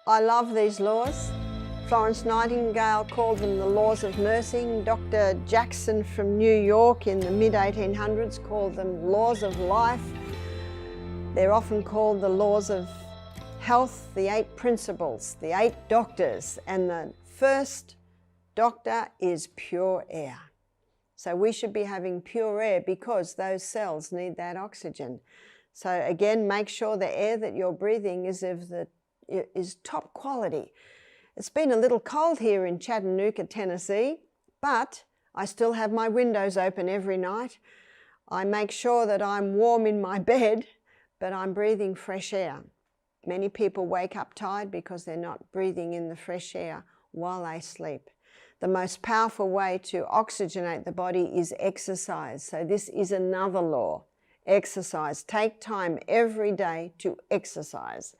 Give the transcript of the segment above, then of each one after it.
I love these laws. Florence Nightingale called them the laws of nursing. Dr. Jackson from New York in the mid-1800s called them laws of life. They're often called the laws of health, the 8 principles, the 8 doctors, and the first doctor is pure air. So we should be having pure air because those cells need that oxygen. So again, make sure the air that you're breathing is top quality. It's been a little cold here in Chattanooga, Tennessee, but I still have my windows open every night. I make sure that I'm warm in my bed, but I'm breathing fresh air. Many people wake up tired because they're not breathing in the fresh air while they sleep. The most powerful way to oxygenate the body is exercise. So this is another law. Exercise. Take time every day to exercise.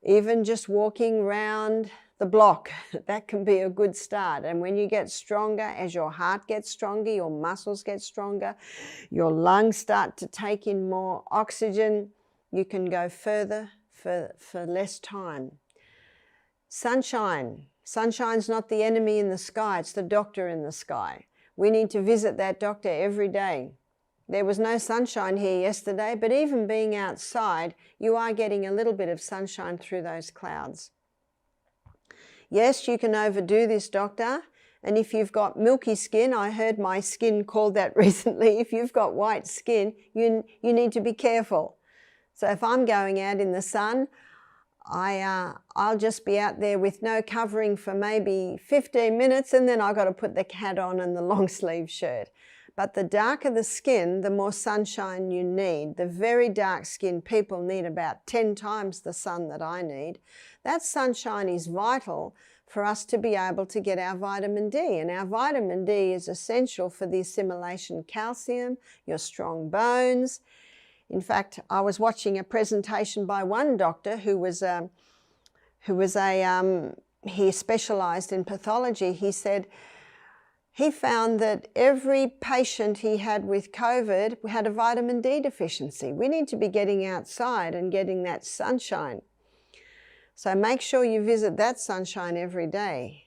Even just walking round the block, that can be a good start. And when you get stronger, as your heart gets stronger, your muscles get stronger, your lungs start to take in more oxygen, you can go further for less time. Sunshine. Sunshine's not the enemy in the sky, it's the doctor in the sky. We need to visit that doctor every day. There was no sunshine here yesterday, but even being outside, you are getting a little bit of sunshine through those clouds. Yes, you can overdo this, doctor, and if you've got milky skin, I heard my skin called that recently, if you've got white skin, you need to be careful. So if I'm going out in the sun, I'll just be out there with no covering for maybe 15 minutes and then I've got to put the hat on and the long sleeve shirt. But the darker the skin, the more sunshine you need. The very dark skinned people need about 10 times the sun that I need. That sunshine is vital for us to be able to get our vitamin D. And our vitamin D is essential for the assimilation of calcium, your strong bones. In fact, I was watching a presentation by one doctor he specialized in pathology. He said he found that every patient he had with COVID had a vitamin D deficiency. We need to be getting outside and getting that sunshine. So make sure you visit that sunshine every day.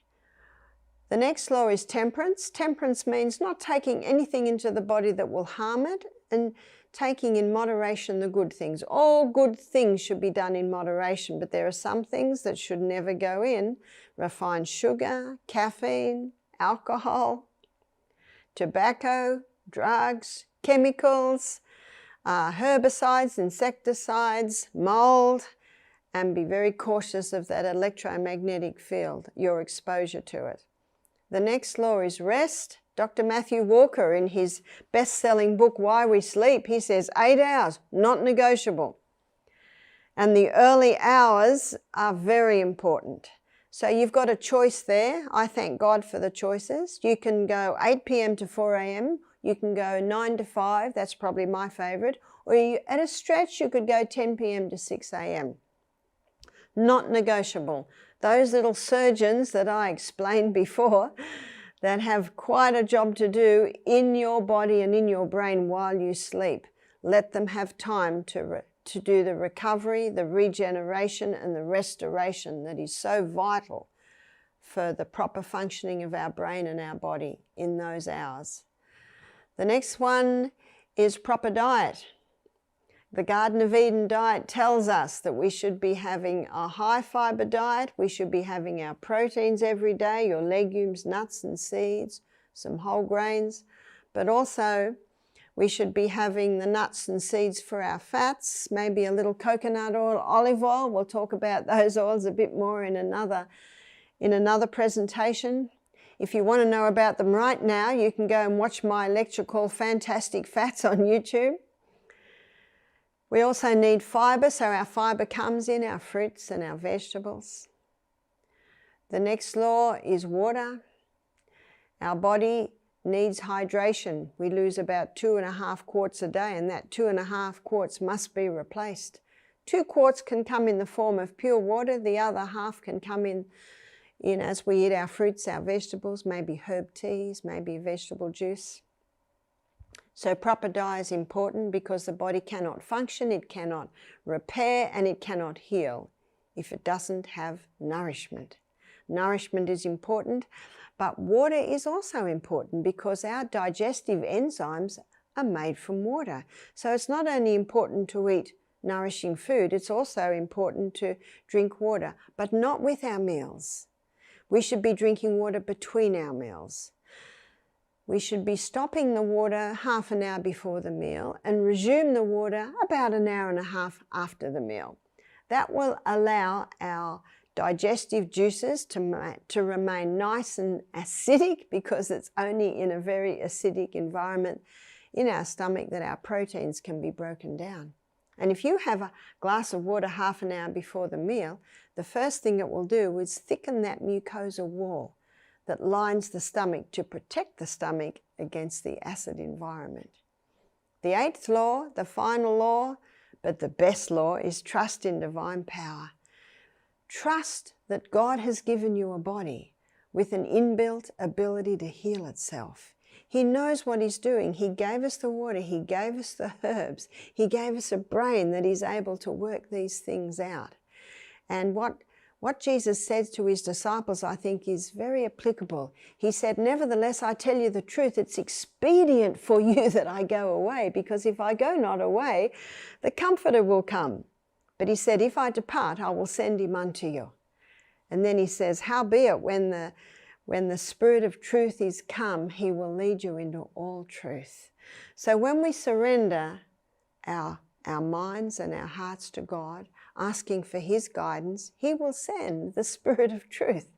The next law is temperance. Temperance means not taking anything into the body that will harm it and taking in moderation the good things. All good things should be done in moderation, but there are some things that should never go in. Refined sugar, caffeine, alcohol, tobacco, drugs, chemicals, herbicides, insecticides, mold, and be very cautious of that electromagnetic field, your exposure to it. The next law is rest. Dr. Matthew Walker, in his best-selling book, Why We Sleep, he says 8 hours, not negotiable. And the early hours are very important. So you've got a choice there. I thank God for the choices. You can go 8 p.m. to 4 a.m. You can go 9 to 5, that's probably my favorite. Or at a stretch, you could go 10 p.m. to 6 a.m. Not negotiable. Those little surgeons that I explained before that have quite a job to do in your body and in your brain while you sleep. Let them have time to do the recovery, the regeneration and the restoration that is so vital for the proper functioning of our brain and our body in those hours. The next one is proper diet. The Garden of Eden diet tells us that we should be having a high fiber diet. We should be having our proteins every day, your legumes, nuts and seeds, some whole grains, but also we should be having the nuts and seeds for our fats, maybe a little coconut oil, olive oil. We'll talk about those oils a bit more in another presentation. If you want to know about them right now, you can go and watch my lecture called Fantastic Fats on YouTube. We also need fibre, so our fibre comes in our fruits and our vegetables. The next law is water. Our body needs hydration. We lose about 2.5 quarts a day, and that 2.5 quarts must be replaced. 2 quarts can come in the form of pure water. The other half can come in as we eat our fruits, our vegetables, maybe herb teas, maybe vegetable juice. So proper diet is important because the body cannot function, it cannot repair, and it cannot heal if it doesn't have nourishment. Nourishment is important, but water is also important because our digestive enzymes are made from water. So it's not only important to eat nourishing food, it's also important to drink water, but not with our meals. We should be drinking water between our meals. We should be stopping the water half an hour before the meal and resume the water about an hour and a half after the meal. That will allow our digestive juices to remain nice and acidic, because it's only in a very acidic environment in our stomach that our proteins can be broken down. And if you have a glass of water half an hour before the meal, the first thing it will do is thicken that mucosa wall that lines the stomach to protect the stomach against the acid environment. The eighth law, the final law, but the best law, is trust in divine power. Trust that God has given you a body with an inbuilt ability to heal itself. He knows what He's doing. He gave us the water. He gave us the herbs. He gave us a brain that is able to work these things out. And what Jesus said to His disciples, I think, is very applicable. He said, "Nevertheless, I tell you the truth, it's expedient for you that I go away, because if I go not away, the Comforter will come. But He said, if I depart, I will send Him unto you." And then He says, "Howbeit, when the Spirit of truth is come, He will lead you into all truth." So when we surrender our minds and our hearts to God, asking for His guidance, He will send the Spirit of truth.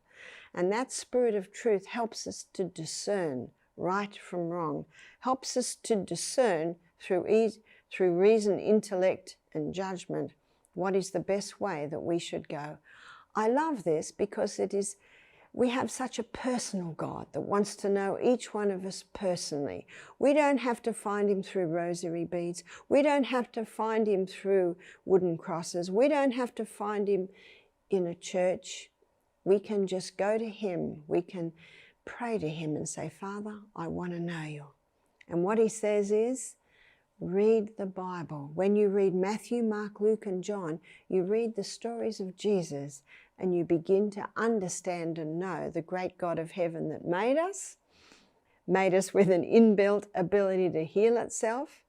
And that Spirit of truth helps us to discern right from wrong, helps us to discern through reason, intellect, and judgment what is the best way that we should go. I love this because we have such a personal God that wants to know each one of us personally. We don't have to find Him through rosary beads. We don't have to find Him through wooden crosses. We don't have to find Him in a church. We can just go to Him. We can pray to Him and say, "Father, I want to know You." And what He says is, read the Bible. When you read Matthew, Mark, Luke, and John, you read the stories of Jesus, and you begin to understand and know the great God of heaven that made us with an inbuilt ability to heal itself.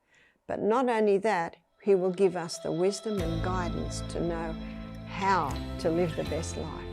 But not only that, He will give us the wisdom and guidance to know how to live the best life.